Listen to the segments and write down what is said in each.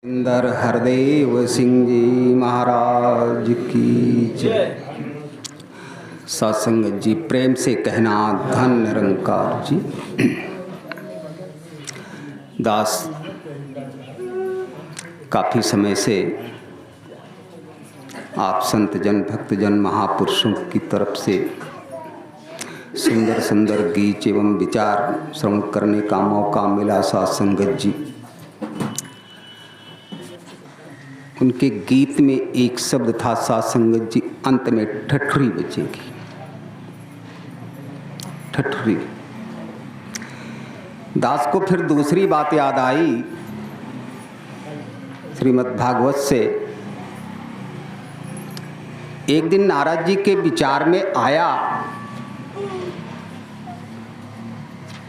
इंदर हरदेव सिंह जी महाराज की जय। सत्संग जी प्रेम से कहना धन निरंकार जी। दास काफ़ी समय से आप संत जन भक्तजन महापुरुषों की तरफ से सुंदर सुंदर गीत एवं विचार श्रवण करने का मौका मिला। सत्संगत जी उनके गीत में एक शब्द था, सत्संगत जी अंत में ठठरी बचेगी। ठठरी। दास को फिर दूसरी बात याद आई श्रीमद् भागवत से। एक दिन नारद जी के विचार में आया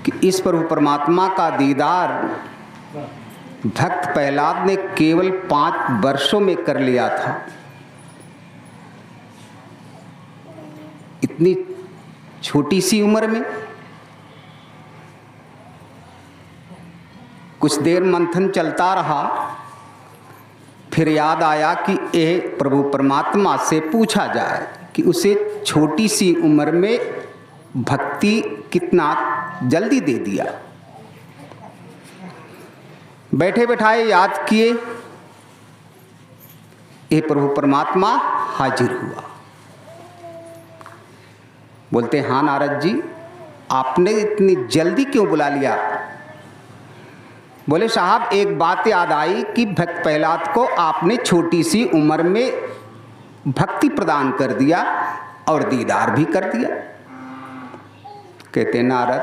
कि इस प्रभु परमात्मा का दीदार भक्त प्रहलाद ने केवल 5 वर्षों में कर लिया था। इतनी छोटी सी उम्र में। कुछ देर मंथन चलता रहा, फिर याद आया कि यह प्रभु परमात्मा से पूछा जाए कि उसे छोटी सी उम्र में भक्ति कितना जल्दी दे दिया। बैठे बैठाए याद किए, ये प्रभु परमात्मा हाजिर हुआ। बोलते हाँ नारद जी, आपने इतनी जल्दी क्यों बुला लिया? बोले साहब एक बात याद आई कि भक्त प्रहलाद को आपने छोटी सी उम्र में भक्ति प्रदान कर दिया और दीदार भी कर दिया। कहते नारद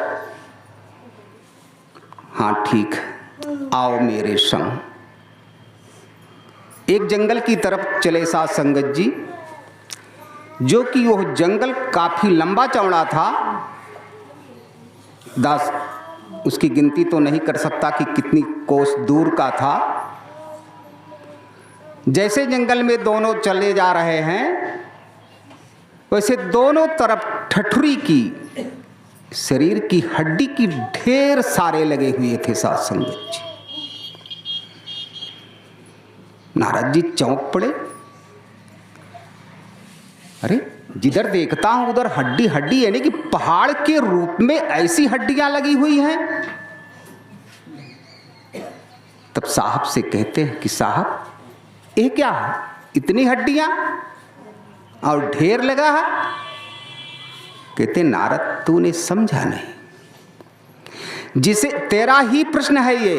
हाँ ठीक, आओ मेरे संग। एक जंगल की तरफ चले सत्संगत जी, जो कि वह जंगल काफी लंबा चौड़ा था। दास उसकी गिनती तो नहीं कर सकता कि कितनी कोस दूर का था। जैसे जंगल में दोनों चले जा रहे हैं, वैसे दोनों तरफ ठठुरी की, शरीर की हड्डी की ढेर सारे लगे हुए थे सत्संगत जी। नारद जी चौंक पड़े। अरे जिधर देखता हूं उधर हड्डी हड्डी, यानी कि पहाड़ के रूप में ऐसी हड्डियां लगी हुई हैं। तब साहब से कहते हैं कि साहब ये क्या है, इतनी हड्डियां और ढेर लगा है? कहते नारद तूने समझा नहीं। जिसे तेरा ही प्रश्न है ये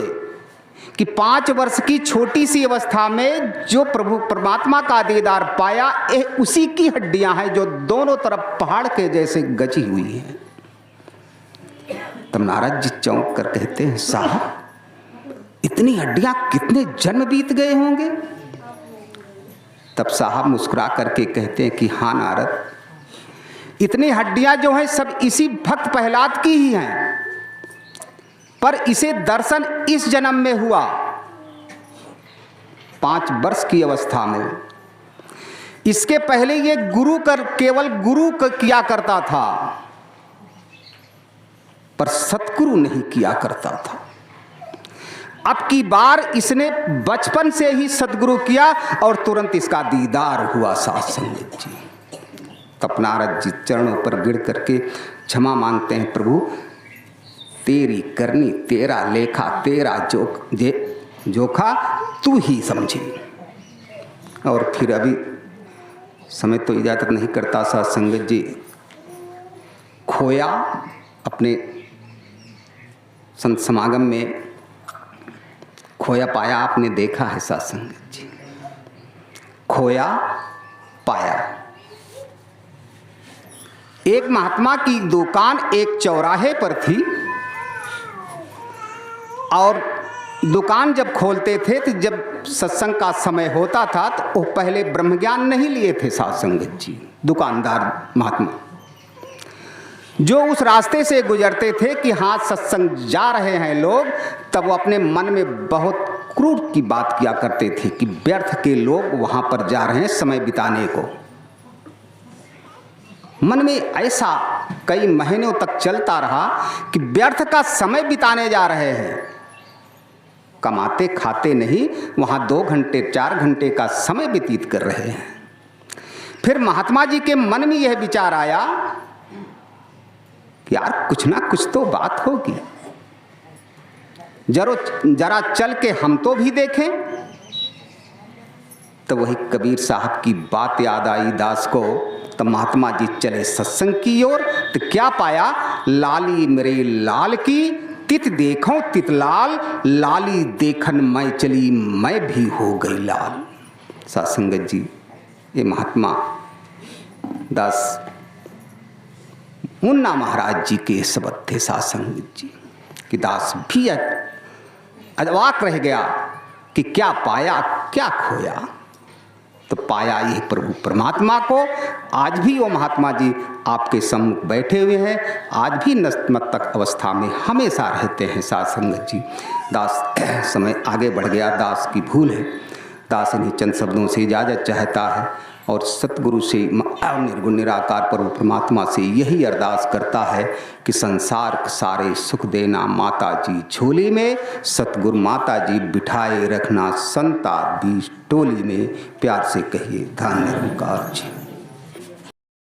कि 5 वर्ष की छोटी सी अवस्था में जो प्रभु परमात्मा का दीदार पाया, ये उसी की हड्डियां हैं जो दोनों तरफ पहाड़ के जैसे गची हुई हैं। तब नारद जी चौंक कर कहते हैं साहब इतनी हड्डियां कितने जन्म बीत गए होंगे? तब साहब मुस्कुरा करके कहते हैं कि हाँ नारद, इतनी हड्डियां जो हैं सब इसी भक्त प्रहलाद की ही हैं, पर इसे दर्शन इस जन्म में हुआ 5 वर्ष की अवस्था में। इसके पहले ये केवल गुरु किया करता था, पर सतगुरु नहीं किया करता था। अब की बार इसने बचपन से ही सतगुरु किया और तुरंत इसका दीदार हुआ सत्संगत जी। तब नारद जी चरणों पर गिर करके क्षमा मांगते हैं, प्रभु तेरी करनी तेरा लेखा, तेरा जोखा तू ही समझी। और फिर अभी समय तो इजाजत नहीं करता सत्संगत जी, खोया अपने संत समागम में खोया पाया आपने देखा है सत्संगत जी। खोया पाया। एक महात्मा की दुकान एक चौराहे पर थी और दुकान जब खोलते थे तो जब सत्संग का समय होता था तो वो पहले ब्रह्मज्ञान नहीं लिए थे सत्संगत जी। दुकानदार महात्मा जो उस रास्ते से गुजरते थे कि हाँ सत्संग जा रहे हैं लोग, तब वो अपने मन में बहुत क्रूर की बात किया करते थे कि व्यर्थ के लोग वहां पर जा रहे हैं समय बिताने को। मन में ऐसा कई महीनों तक चलता रहा कि व्यर्थ का समय बिताने जा रहे हैं। कमाते खाते नहीं, वहाँ 2 घंटे 4 घंटे का समय व्यतीत कर रहे हैं। फिर महात्मा जी के मन में यह विचार आया कि यार कुछ ना कुछ तो बात होगी, जरा चल के हम तो भी देखें। तो वही कबीर साहब की बात याद आई दास को। तो महात्मा जी चले सत्संग की ओर। तो क्या पाया, लाली मेरे लाल की तित देखो तित लाल, लाली देखन मैं चली मैं भी हो गई लाल। सासंगत जी, ये महात्मा दास मुन्ना महाराज जी के शब्द थे सासंगत जी कि दास भी अवाक रह गया कि क्या पाया क्या खोया। तो पाया ये प्रभु परमात्मा को। आज भी वो महात्मा जी आपके सम्मुख बैठे हुए हैं, आज भी नतमस्तक अवस्था में हमेशा रहते हैं सासंगत जी। दास समय आगे बढ़ गया, दास की भूल है। दास इन्हीं चंद शब्दों से इजाज़त चाहता है और सतगुरु से निर्गुण निराकार प्रभु परमात्मा से यही अरदास करता है कि संसार सारे सुख देना माता जी झोली में, सतगुरु माता जी बिठाए रखना संता बीच टोली में। प्यार से कहिए धन्य निरंकार जी।